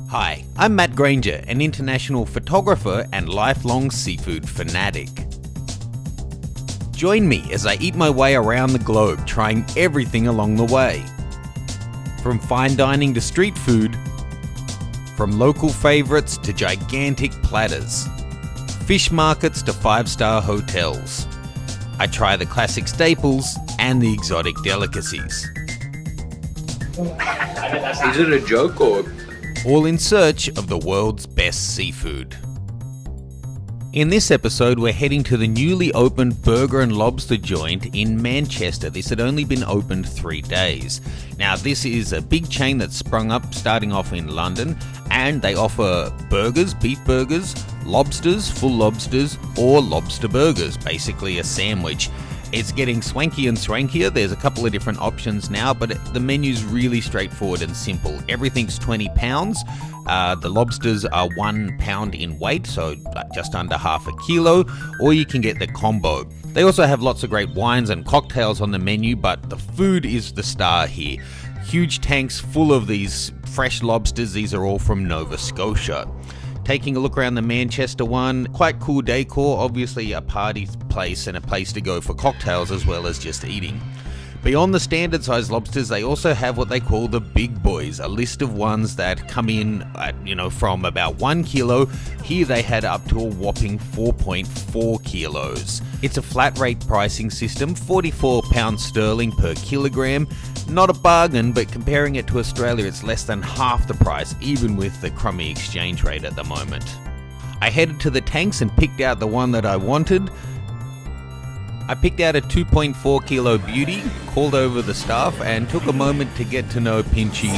Hi, I'm Matt Granger, an international photographer and lifelong seafood fanatic. Join me as I eat my way around the globe, trying everything along the way. From fine dining to street food, from local favorites to gigantic platters, fish markets to five-star hotels. I try the classic staples and the exotic delicacies. Is it a joke or...? All in search of the world's best seafood. In this episode, we're heading to the newly opened Burger and Lobster joint in Manchester. This had only been opened 3 days. Now, this is a big chain that sprung up starting off in London, and they offer burgers, beef burgers, lobsters, full lobsters, or lobster burgers, basically a sandwich. It's getting swanky and swankier. There's a couple of different options now, but the menu's really straightforward and simple. Everything's £20. The lobsters are 1 pound in weight, so just under half a kilo, or you can get the combo. They also have lots of great wines and cocktails on the menu, but the food is the star here. Huge tanks full of these fresh lobsters. These are all from Nova Scotia. Taking a look around the Manchester one, quite cool decor, obviously a party place and a place to go for cocktails as well as just eating. Beyond the standard size lobsters, they also have what they call the big boys, a list of ones that come in at, from about 1 kilo. Here they had up to a whopping 4.4 kilos. It's a flat rate pricing system, £44 sterling per kilogram. Not a bargain, but comparing it to Australia, it's less than half the price, even with the crummy exchange rate at the moment. I headed to the tanks and picked out the one that I wanted. I picked out a 2.4 kilo beauty, called over the staff, and took a moment to get to know Pinchy.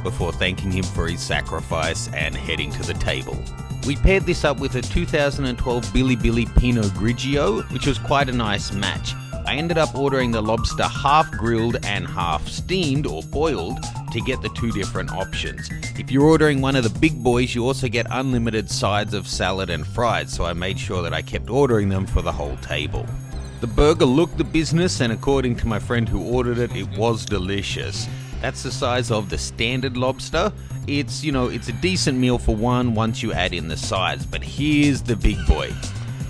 Before thanking him for his sacrifice and heading to the table. We paired this up with a 2012 Billy Pinot Grigio, which was quite a nice match. I ended up ordering the lobster half grilled and half steamed or boiled to get the two different options. If you're ordering one of the big boys, you also get unlimited sides of salad and fries, so I made sure that I kept ordering them for the whole table. The burger looked the business, and according to my friend who ordered it, it was delicious. That's the size of the standard lobster. It's a decent meal for one once you add in the sides, but here's the big boy.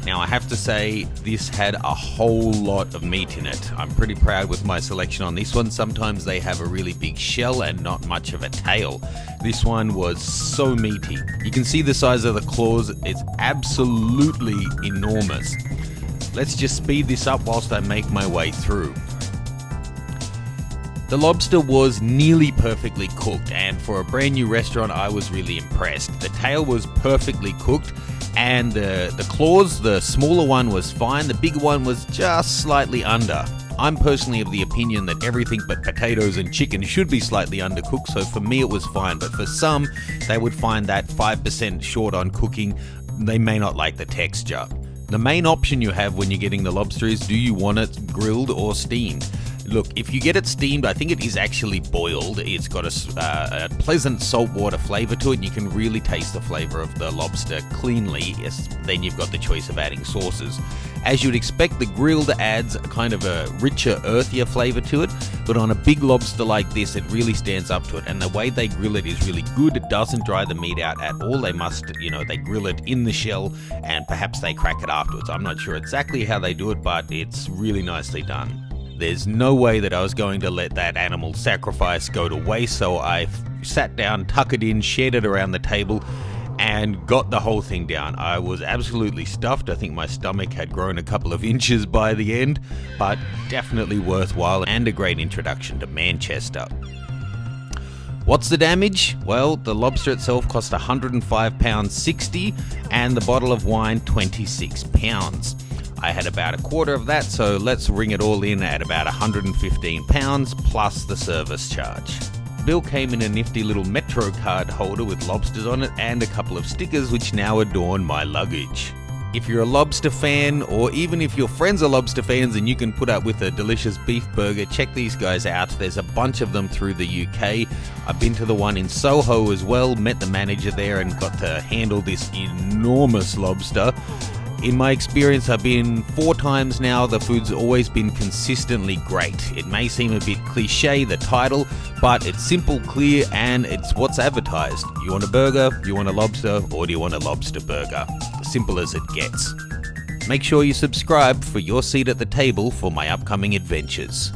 Now, I have to say, this had a whole lot of meat in it. I'm pretty proud with my selection on this one. Sometimes they have a really big shell and not much of a tail. This one was so meaty. You can see the size of the claws. It's absolutely enormous. Let's just speed this up whilst I make my way through. The lobster was nearly perfectly cooked, and for a brand new restaurant, I was really impressed. The tail was perfectly cooked, and the claws, the smaller one was fine, the bigger one was just slightly under. I'm personally of the opinion that everything but potatoes and chicken should be slightly undercooked, so for me it was fine, but for some, they would find that 5% short on cooking. They may not like the texture. The main option you have when you're getting the lobster is, do you want it grilled or steamed? Look, if you get it steamed, I think it is actually boiled. It's got a pleasant saltwater flavor to it, and you can really taste the flavor of the lobster cleanly. Yes, then you've got the choice of adding sauces. As you'd expect, the grilled adds a kind of a richer, earthier flavor to it, but on a big lobster like this, it really stands up to it, and the way they grill it is really good. It doesn't dry the meat out at all. They grill it in the shell, and perhaps they crack it afterwards. I'm not sure exactly how they do it, but it's really nicely done. There's no way that I was going to let that animal sacrifice go to waste, so I sat down, tucked it in, shared it around the table, and got the whole thing down. I was absolutely stuffed. I think my stomach had grown a couple of inches by the end, but definitely worthwhile and a great introduction to Manchester. What's the damage? Well, the lobster itself cost £105.60 and the bottle of wine £26. I had about a quarter of that, so let's ring it all in at about £115 plus the service charge. The bill came in a nifty little Metro card holder with lobsters on it and a couple of stickers which now adorn my luggage. If you're a lobster fan, or even if your friends are lobster fans and you can put up with a delicious beef burger, check these guys out. There's a bunch of them through the UK. I've been to the one in Soho as well, met the manager there and got to handle this enormous lobster. In my experience, I've been 4 times now. The food's always been consistently great. It may seem a bit cliche, the title, but it's simple, clear, and it's what's advertised. You want a burger, you want a lobster, or do you want a lobster burger? Simple as it gets. Make sure you subscribe for your seat at the table for my upcoming adventures.